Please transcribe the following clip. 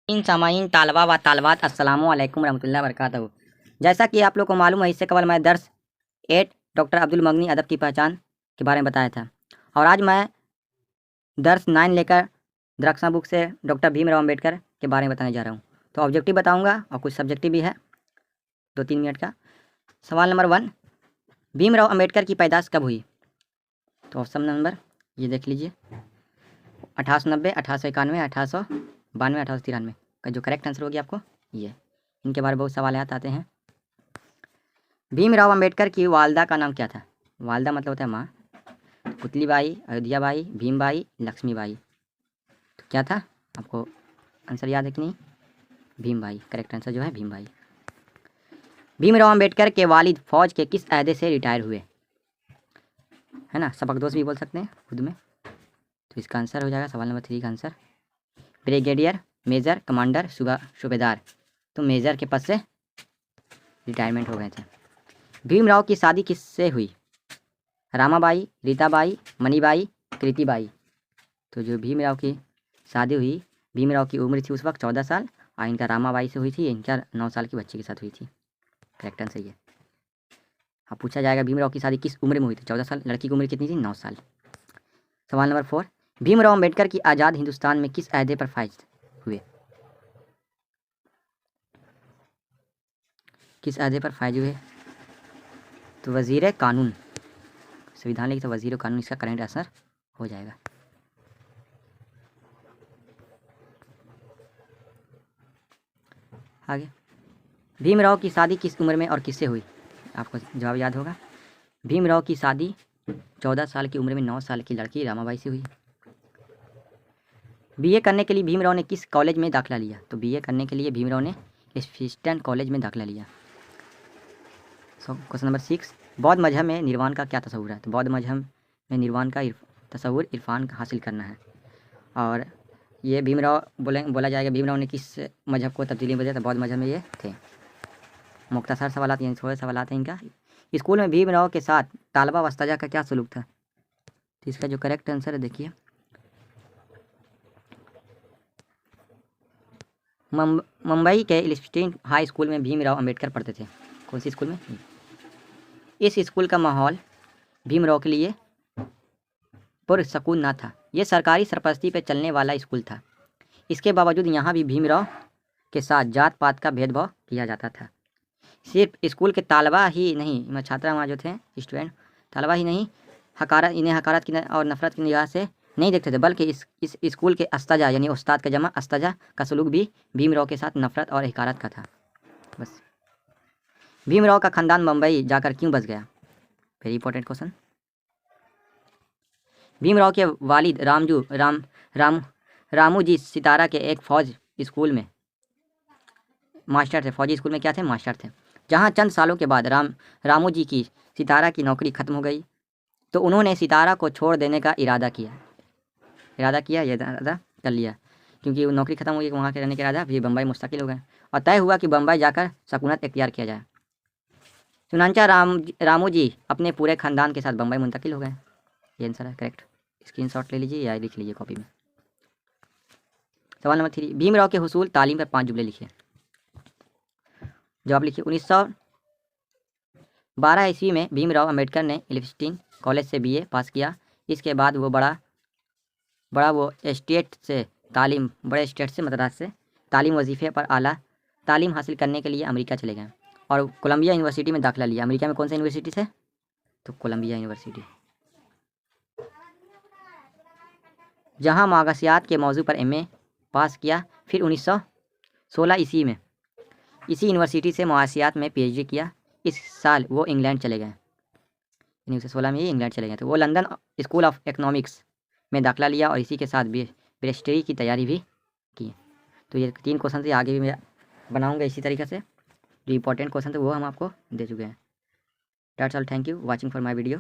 इन सामाइन तालबा व तालबात अस्सलामु अलैकुम रहमतुल्लाहि व बरकातहू। जैसा कि आप लोग को मालूम है, इससे कबल मैं दर्स 8 डॉक्टर अब्दुल मगनी अदब की पहचान के बारे में बताया था, और आज मैं दर्स 9 लेकर द्रक्सा बुक से डॉक्टर भीमराव अम्बेडकर के बारे में बताने जा रहा हूँ। तो ऑब्जेक्टिव बताऊँगा और कुछ सब्जेक्टिव भी है, 2-3 मिनट का। सवाल नंबर 1, भीमराव अम्बेडकर की पैदाश कब हुई? तो ऑप्शन नंबर ये देख लीजिए, 1890, 1891, 1892, 1893 का जो करेक्ट आंसर होगी आपको ये। इनके बारे में बहुत सवाल आते हैं। भीमराव अम्बेडकर की वालदा का नाम क्या था? वालदा मतलब होता है माँ। पुतलीबाई, अयोध्याबाई, भीमबाई, लक्ष्मीबाई। तो क्या था? आपको आंसर याद है कि नहीं? भीमबाई। करेक्ट आंसर जो है भीमबाई। भीमराव अम्बेडकर के वालिद फौज के किस अहदे से रिटायर हुए? है ना, सबकदोश भी बोल सकते हैं खुद में। तो इसका आंसर हो जाएगा सवाल नंबर 3 का आंसर ब्रिगेडियर, मेजर, कमांडर, सूबेदार। तो मेजर के पद से रिटायरमेंट हो गए थे। भीमराव की शादी किससे हुई? रामाबाई, रीताबाई, मणिबाई, कृतिबाई। तो जो भीमराव की शादी हुई, भीमराव की उम्र थी उस वक्त 14 साल, और इनका रामाबाई से हुई थी, इनका 9 साल की बच्ची के साथ हुई थी। करेक्ट आंसर ये। अब पूछा जाएगा भीमराव की शादी किस उम्र में हुई थी? 14 साल। लड़की की उम्र कितनी थी? 9 साल। सवाल नंबर 4, भीमराव अम्बेडकर की आज़ाद हिंदुस्तान में किस अहदे पर फायज हुए? किस अहदे पर फायज हुए? तो वजीर कानून। संविधान लिखी तो वजीर कानून इसका करेंट आंसर हो जाएगा। आगे, भीमराव की शादी किस उम्र में और किससे हुई? आपको जवाब याद होगा। भीमराव की शादी 14 साल की उम्र में 9 साल की लड़की रामाबाई से हुई। बीए करने के लिए भीमराव ने किस कॉलेज में दाखिला लिया? तो बीए करने के लिए भीमराव ने एशिस्टेंट कॉलेज में दाखिला लिया। क्वेश्चन नंबर 6, बौद्ध मजहब में निर्वाण का क्या तस्वुर है? तो बौद्ध मजहब में निर्वाण का तस्वुर इरफान हासिल करना है। और ये भीमराव बोला जाएगा भीमराव ने किस मजहब को तब्दीली बदला? तो बौद्ध मजहब में ये थे। मुख्तसर सवाल यानी थोड़े सवाल हैं इनका। स्कूल में भीमराव के साथ तालबा वस्ताजा का क्या सलूक था? तो इसका जो करेक्ट आंसर है देखिए, मुंबई के एलिफेंट हाई स्कूल में भीमराव अम्बेडकर पढ़ते थे। कौन सी स्कूल में? इस स्कूल का माहौल भीमराव के लिए पुरसकून ना था। ये सरकारी सरपरस्ती पे चलने वाला स्कूल था। इसके बावजूद यहाँ भी भीमराव के साथ जात पात का भेदभाव किया जाता था। सिर्फ स्कूल के तालबा ही नहीं, छात्रा वहाँ जो थे स्टूडेंट, तालबा ही नहीं, इन्हें हकारत की और नफरत की निगाह से नहीं देखते थे, बल्कि इस स्कूल के अस्ताजा यानी उस्ताद का जमा अस्ताजा का सलूक भी भीमराव के साथ नफरत और हकारत का था। बस। भीमराव का खानदान मुंबई जाकर क्यों बस गया? Very important question. भीमराव के वालिद रामू जी सितारा के एक फौज स्कूल में मास्टर थे। फौजी स्कूल में क्या थे? मास्टर थे। जहाँ चंद सालों के बाद रामू जी की सितारा की नौकरी ख़त्म हो गई, तो उन्होंने सितारा को छोड़ देने का इरादा किया ये इरादा कर लिया, क्योंकि वो नौकरी ख़त्म हो गई, वहाँ के रहने का इरादा, फिर बम्बई मुस्तकिल हो गए और तय हुआ कि बम्बई जाकर सकूनत इख्तियार किया जाए। चुनांचा रामू जी अपने पूरे ख़ानदान के साथ बम्बई मुंतकिल हो गए। ये आंसर है करेक्ट। स्क्रीनशॉट ले लीजिए या लिख लीजिए कॉपी में। सवाल नंबर 3, भीमराव के हुसूल तालीम पर 5 जुमले लिखिए। जवाब लिखिए। 1912 ईस्वी में भीमराव अम्बेडकर ने एलिफेंट कॉलेज से बीए पास किया। इसके बाद वो बड़े स्टेट से मद्रास से तालीम वजीफ़े पर आला तालीम हासिल करने के लिए अमेरिका चले गए और कोलंबिया यूनिवर्सिटी में दाखिला लिया। अमेरिका में कौन सा यूनिवर्सिटी से? तो कोलंबिया यूनिवर्सिटी, जहां मागासियात के मौजू पर एमए पास किया। फिर 1916 ईस्वी में इसी यूनिवर्सिटी से माशियात में पीएचडी किया। इस साल वो इंग्लैंड चले गए। 1916 में ही इंग्लैंड चले गए। तो वो लंदन स्कूल ऑफ इकोनॉमिक्स में दाखिला लिया और इसी के साथ बैरिस्टरी की तैयारी भी की। तो ये 3 क्वेश्चन थे, आगे भी मैं बनाऊंगा इसी तरीके से। जो इंपॉर्टेंट क्वेश्चन थे वो हम आपको दे चुके हैं। That's all, thank you watching for my video.